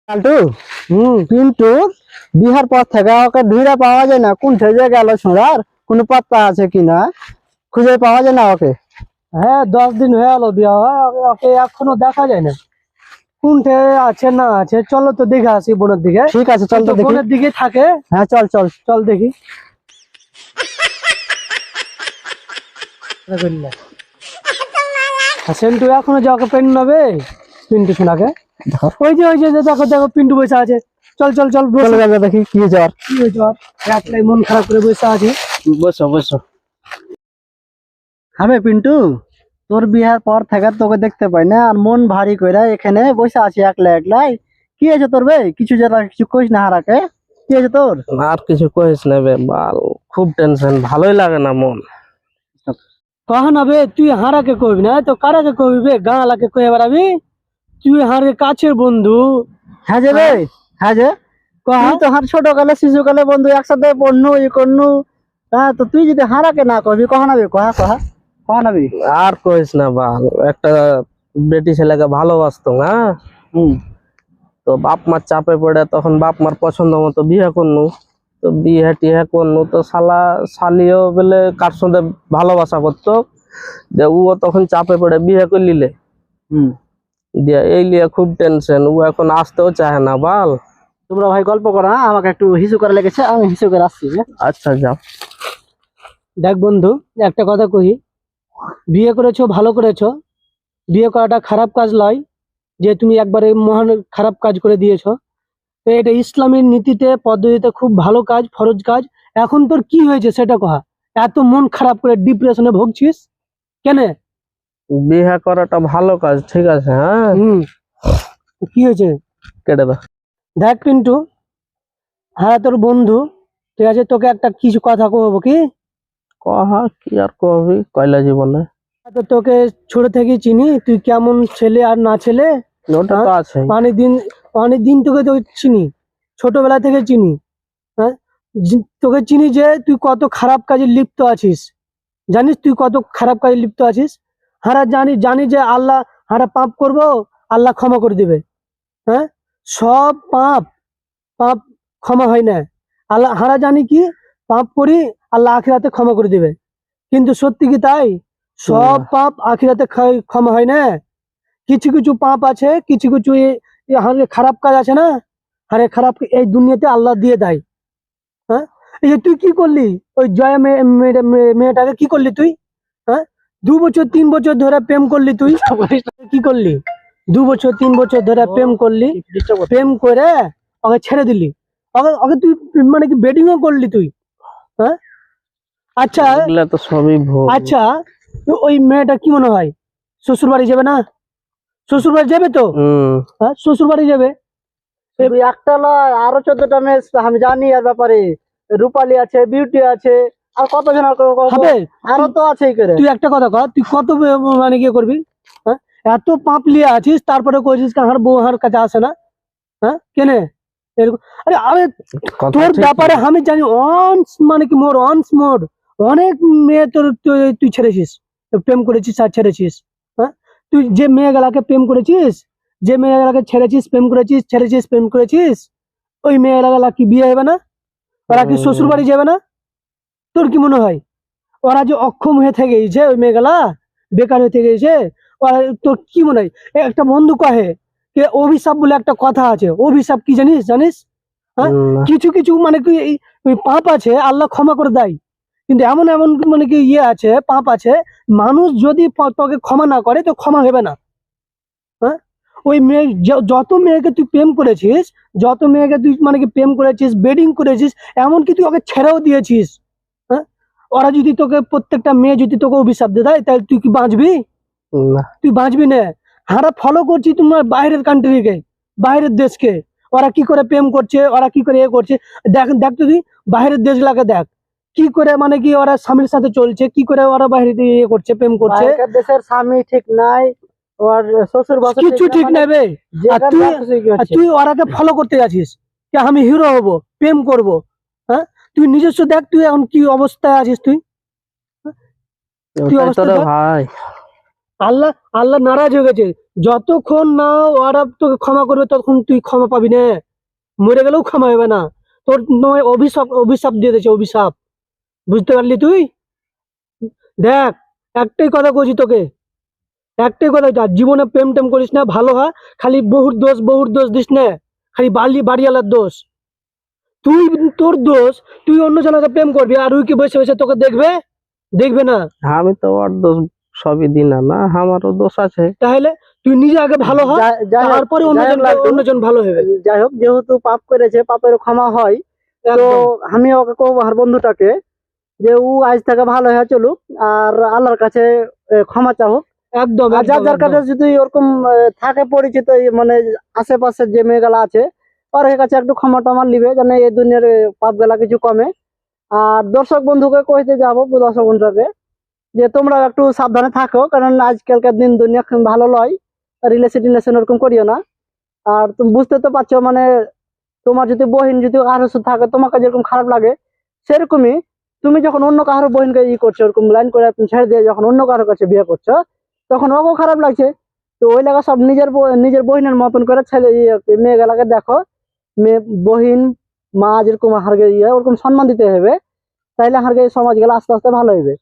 লালটু পিন্টু বিহার পর থেকে ওকে ধীরে পাওয়া যায় না। কোন থেকে গেল ছোড়ার কোনো পাত্তা আছে কিনা, খুঁজে পাওয়া যায় না ওকে। হ্যাঁ, 10 দিন হয়ে গেল বিয়ে হয়, ওকে এখনো দেখা যায় না। কোনটে আছে না আছে, চলো তো দেখে আসি বোনের দিকে। ঠিক আছে, চল তো দেখি। বোনের দিকে থাকে। হ্যাঁ, চল চল চল দেখি। সেন্টু এখনো যে ওকে পেন নেবে পিন্টু শোনাকে। ওই যে দেখো দেখো পিন্টু বসে আছে। চল চল চল চলে যাবে, দেখি কি জ্বর। কি হয়েছে ওর? একলাই মন খারাপ করে বসে আছে। বসো বসো। হবে পিন্টু, তোর বিহার পর থেকে তোকে দেখতে পাই না, আর মন ভারী করে এখানে বসে আছি একলা একলাই। কি হয়েছে তোর বে? কিছু যারা কিছু কইস না হারাকে, কি হয়েছে তোর? আর কিছু কইস না বে বাল, খুব টেনশন, ভালোই লাগে না মন। কখন হবে? তুই হারাকে কবি না তো কারাকে কবি বে? গাঁলাকে কয়ে বেড়াবি? তুই হারের কাছের বন্ধু। হ্যাঁ যে বে, হ্যাঁ যে তুই তো হার ছোটকালে শিশুকালে বন্ধু, একসাথে পড়নু ই করনু। হ্যাঁ, তো তুই যদি হারাকে না কবি কখন হবে? কহা কহা কখন হবে? আর কইস না বাল, একটা বেটি ছেলেকে ভালোবাসতো না, তো বাপ মার চাপে পড়ে তখন বাপ মার পছন্দ মতো বিয়ে করনু। তো বিয়ে টিয়ে করনু, তো শালা শালিও বলে কার সঙ্গে ভালোবাসা করতো, যে ও তখন চাপে পড়ে বিয়ে করলিলে। দিয়ে এই লিয়ে খুব টেনশন, ও এখন আসতেও চায় না বাল। তোমরা ভাই গল্প করো, হ্যাঁ? আমাকে একটু হিসু করে লেগেছে, আমি হিসু করে আসছি। আচ্ছা যাও। দেখ বন্ধু, একটা কথা কহি, বিয়ে করেছো ভালো করেছো। বিয়ে করাটা খারাপ কাজ নয়, যে তুমি একবারে মহান খারাপ কাজ করে দিয়েছো। তো এটা ইসলামের নীতিতে পদ্ধতিতে খুব ভালো কাজ, ফরজ কাজ। এখন তোর কি হয়েছে সেটা কহা। এত মন খারাপ করে ডিপ্রেশনে ভুগছিস কেন? বিয়ে করাটা ভালো কাজ, ঠিক আছে, হ্যাঁ। কি হয়েছে? কেটে দাও। দেখ পিন্টু, হ্যাঁ তোর বন্ধু, ঠিক আছে, তোকে একটা কিছু কথা কহবো কি? কহা, কি আর কবি কয়লা জীবনে। তো তোকে ছোট থেকে চিনি, তুই কেমন ছেলে আর না ছেলে। ওটা তো আছে। অনেক দিন তোকে তো চিনি, ছোটবেলা থেকে চিনি। হ্যাঁ, তোকে চিনি যে তুই কত খারাপ কাজে লিপ্ত আছিস। জানিস তুই কত খারাপ কাজে লিপ্ত আছিস। হারা জানি যে আল্লাহ, হারা পাপ করব, আল্লাহ ক্ষমা করে দিবে। হ্যাঁ, সব পাপ পাপ ক্ষমা হয় না। আল্লাহ হারা জানি কি, পাপ করি আল্লাহ আখিরাতে ক্ষমা করে দিবে। কিন্তু সত্যি কি তাই? সব পাপ আখিরাতে ক্ষমা হয় না। কিছু কিছু পাপ আছে, কিছু কিছু খারাপ কাজ আছে না, আরে খারাপ এই দুনিয়াতে আল্লাহ দিয়ে দেয়। হ্যাঁ, এই যে তুই কি করলি, ওই জয়া মেয়েটাকে কি করলি তুই? হ্যাঁ, 2 বছর 3 বছর ধরে প্রেম করলি তুই। কি করলি? 2 বছর 3 বছর ধরে প্রেম করলি, প্রেম করে ওকে ছেড়ে দিলি। ওকে ওকে তুই মানে কি বেডিংও করলি তুই? হ্যাঁ, আচ্ছা এগুলা তো সবই ভুল। আচ্ছা, তো ওই মেয়েটা কি মনে হয় শ্বশুর বাড়ি যাবে না? শ্বশুর বাড়ি যাবে তো? হ্যাঁ, শ্বশুর বাড়ি যাবে। শুধু একটা নয়, আরো 14টা মেয়ে আমি জানি এর ব্যাপারে। রূপালী আছে, বিউটি আছে, আর কতজন হবে। আরো তো আছেই করে। তুই একটা কথা কর, তুই কত মানে কি করবি? হ্যাঁ, এত পাপ লিয়ে আছিস, তারপরে কইছিস কাহার বউ হার কাছে আসে না। হ্যাঁ, কেনে এরকম? আরে আরে, তোর ব্যাপারে আমি জানি অনস মানে কি মোর অনস মোর অনেক মেয়ে তোর তুই ছেড়েছিস, প্রেম করেছিস আর ছেড়েছিস। হ্যাঁ, তুই যে মেয়েগুলাকে প্রেম করেছিস, যে মেয়েগুলাকে ছেড়েছিস, প্রেম করেছিস, ছেড়েছিস, প্রেম করেছিস, ওই মেয়েগুলা কি বিয়ে হবে না? ওরা কি শ্বশুর বাড়ি যাবে না? তোর কি মনে হয় ওরা যে অক্ষম হয়ে থেকে গেছে, ওই মেয়েগুলা বেকার হয়ে থেকে গেছে? ওরা তোর কি মনে হয়? একটা বন্ধু কহে যে অভিশাপ বলে একটা কথা আছে। অভিশাপ কি জানিস? জানিস? হ্যাঁ, কিছু কিছু মানে কি ওই পাপ আছে আল্লাহ ক্ষমা করে দেয়, কিন্তু এমন এমন মানে কি ইয়ে আছে, পাপ আছে, মানুষ যদি তোকে ক্ষমা না করে তো ক্ষমা হবে না। হ্যাঁ, ওই মেয়ে যত মেয়েকে তুই প্রেম করেছিস, যত মেয়েকে তুই মানে কি প্রেম করেছিস, বেডিং করেছিস, এমনকি তুই ওকে ছেড়েও দিয়েছিস। হ্যাঁ, ওরা যদি তোকে, প্রত্যেকটা মেয়ে যদি তোকে অভিশাপ দিয়ে দেয়, তাহলে তুই কি বাঁচবি? তুই বাঁচবি না। হারা ফলো করছি তোমার বাইরের কান্ট্রিকে, বাইরের দেশকে, ওরা কি করে প্রেম করছে, ওরা কি করে এ করছে। দেখ দেখ তো তুই বাইরের দেশগুলাকে দেখ, কি করে মানে কি ওরা স্বামীর সাথে চলছে, কি করে ওরা বাইরে ইয়ে করছে, প্রেম করছে। বাইরের দেশের স্বামী ঠিক নাই, ওর শ্বশুর বাসা কিছু ঠিক মানে নেবে। আর তুই ওরাকে ফলো করতে যাচ্ছিস যে আমি হিরো হব, প্রেম করব। হ্যাঁ, তুই নিজস্ব দেখ তুই এখন কি অবস্থায় আছিস। তুই তুই অবস্থা দেখ। ভাই আল্লাহ আল্লাহ নারাজ হয়ে গেছে। যতক্ষণ না ওরা তোকে ক্ষমা করবে ততক্ষণ তুই ক্ষমা পাবি না। মরে গেলেও ক্ষমা হবে না। তোর নয় অভিশাপ অভিশাপ দিয়ে দিয়েছে, অভিশাপ। বুঝতে পারলি তুই? দেখ, একটাই কথা বলছি তোকে, একটাই কথা, যা জীবনে প্রেম টেম করিস না, ভালো হয়। খালি বহুর দোষ দিস না, খালি বাড়িওয়ালার দোষ। তুই, তোর দোষ, তুই অন্য জনকে প্রেম করবি আর ওই কি বসে বসে তোকে দেখবে? দেখবে না। আমি তো ওর দোষ সবই দিই না, না আমারও দোষ আছে। তাহলে তুই নিজে আগে ভালো হ, যাই হোক, তারপরে যাই হোক লাড্ডু, অন্যজন ভালো হবে। যাই হোক, যেহেতু পাপ করেছে পাপের ক্ষমা হয়, তো একদম। আমি ওকে কবো আমার বন্ধুটাকে যে ও আজ থেকে ভালো হয়ে চলুক আর আল্লাহর কাছে ক্ষমা চাহুক। একদম আর যার একদম যার কাছে একদম। যদি ওরকম থাকে পরিচিত, মানে আশেপাশের যে মেয়েগুলা আছে, ওর কাছে একটু ক্ষমা টমা লিবে, যেন এই দুনিয়ার পাপ গুলা কিছু কমে। আর দর্শক বন্ধুকে কইতে যাবো, দর্শক বন্ধুকে, যে তোমরা একটু সাবধানে থাকো, কারণ আজকালকার দিন দুনিয়া খুব ভালো নয়। রিলেশন ওরকম করিও না। আর তুমি বুঝতে তো পারছো, মানে তোমার যদি বহিন যদি কারোর সাথে থাকে, তোমাকে যেরকম খারাপ লাগে, সেরকমই তুমি যখন অন্য কারোর বহিনকে করছো, ওরকম লাইন করে ছেড়ে দিয়ে যখন অন্য কারোর কাছে বিয়ে করছো, তখন ওকেও খারাপ লাগছে। তো ওই লাগা সব নিজের বহিনের মতন করে ছেলে মেয়ে গেলাকে দেখো, মেয়ে বহিন মা যেরকম হারগে ওরকম সম্মান দিতে হবে, তাইলে হারগে সমাজ গেলে আস্তে আস্তে ভালো হবে।